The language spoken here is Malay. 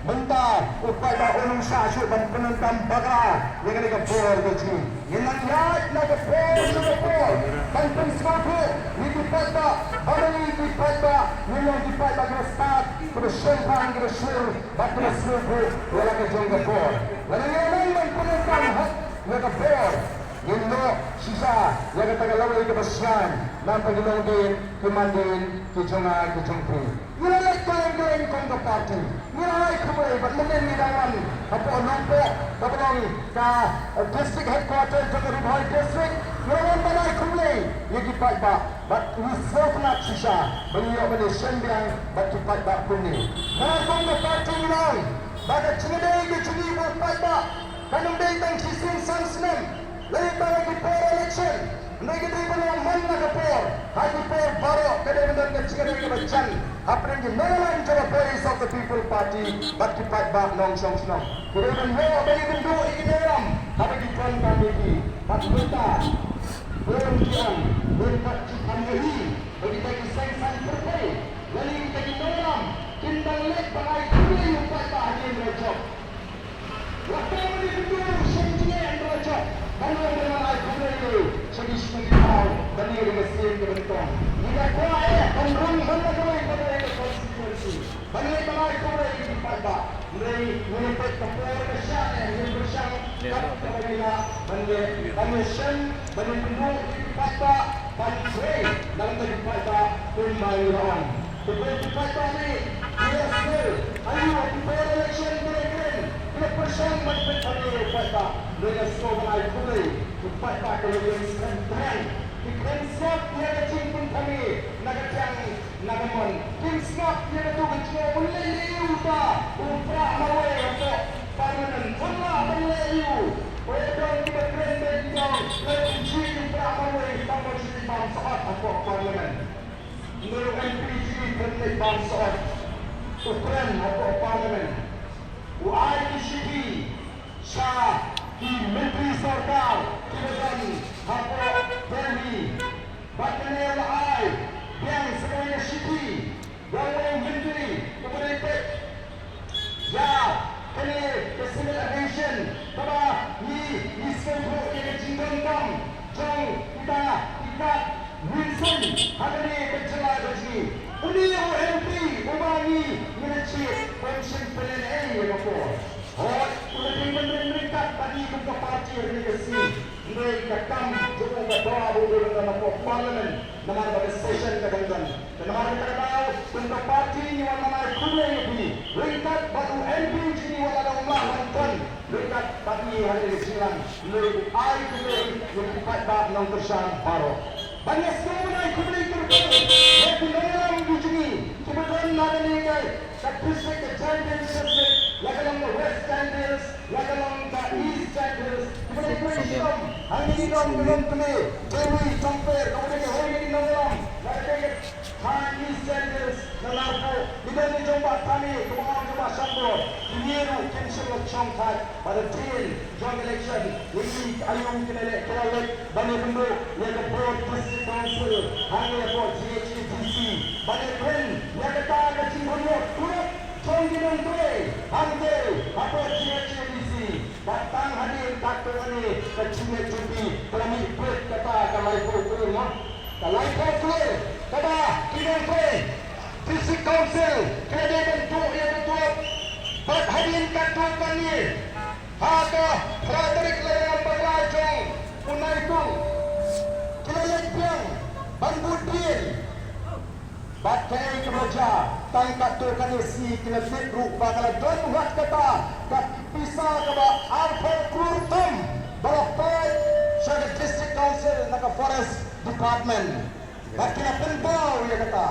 mynta upay ba unong sasyo ban penentang bakra yang ada kebor tu yang lihat nak kebor kebor ban pynsngewthuh ni paitbah hari ni paitbah ni yang paitbah kena start kena sempang kena sur ban pynsngewthuh wala ke jong kebor wala yang ban penentang hak nak kebor Indo sisa yang kata lawan ke besar nampak dilongin kemandin kejongan kejongpu. Nilai kain kong ke parti. Nilai kembali berlenggan di dalam apa nampak kapalong ka district headquarters ke Rubhai district. Nilai balai kembali yang paitbah. But we serve not sisa. Beliau beli sembiang batu paitbah kuni. Nilai kong ke parti nilai. Bagai cengadai ke cuni buat paitbah. Kanung day tang sistem sansnem. Lain lagi per election, lagi di mana mana kapor, hari per baru kadang-kadang kecil ke macam apa yang menalan cara voice of the people party, bagi paitbah nong song song. Kemudian mau bagi bendu ini dalam, apa di tuan kami di, bagi kita, berhentian, berkat cikandari, bagi bagi sang terbaik, lalu kita di dalam, kita lihat bagai kuih paitbah di mereka. Waktu ini bendu senjata yang mereka. Kalau dengan ayat itu, segi segi tahu, bani dengan sen kebentuk. Jika kuat, pemrung mana kau yang pada konstitusi. Bani dengan ayat itu paitbah. Mereka kapor besar yang bersang kat mereka. Bani sen, bani pemrung paitbah, bani free dalam bagi paitbah pembayaran. Seperti paitbah ni, dia skill. Ayo di election mereka. Dia bersang bagi paitbah. Dengan sekolah kuli, empat kalau yang sekarang, ikan siap dia kecil pun kami, nak kacang, nak mon, ikan siap dia tu kecil boleh liu dah, upah mawai untuk parlimen, Allah boleh liu, orang kita keren berjauh, lebih kecil upah mawai tambah sini bangsa apa parlimen, menurut MPG keren bangsa, ukuran apa parlimen, UICP, Shah. Di Menteri Sarkar Kibadan Hapok Delhi Batnel Ai Biang semuanya Siti Jowai Menteri Kemudian Ya Kini Civil Aviation Baba Ni Sekolah Yang Cinggong Jong Kita Ikat Wilson Hadani Bercelah Berji Uni OMP Ubangi Menecik Pension PNA Yang apa Oh, udah mereka tadi buka parti organisasi mereka kam jumpa berdoa dengan apa parlimen nama pada session kadang-kadang dan nama kita tahu buka parti ni nama kuliah ini mereka baru MP ini wala Allah mantan mereka tadi hari ini silang mereka ai kuliah yang paitbah nang tersang baru banyak sekali kuliah terbaru yang dalam di sini kebetulan ada ni guys district the Chinese district like along the West Chinese like along the East Chinese kemudian hari ini belum kena jowai sampai kemudian hari ini belum like Chinese Chinese nalapo tidak dijumpa kami kemana jumpa sambut Niru cancel chongkat pada train joint election ini ayung kena kelak banyak bentuk yang ke board district council hanya board GHTC banyak pen yang kata kecil banyak turut Jonggi Menteri Hangge apa GHTC datang hadir takut ini kecil cuti kami break kata kalai pukul kalai pukul kata kita district council kena bentuk yang betul buat hadirin katakan ni ada Frederick Layang Berlajong punai itu kelelek biang bambudin bakai kebaca tangkat tu kan si kena fitru bakal don buat kata kat pisah keba Alfred Kurtum balapet sebagai district council nak forest department bakal penbau ya kata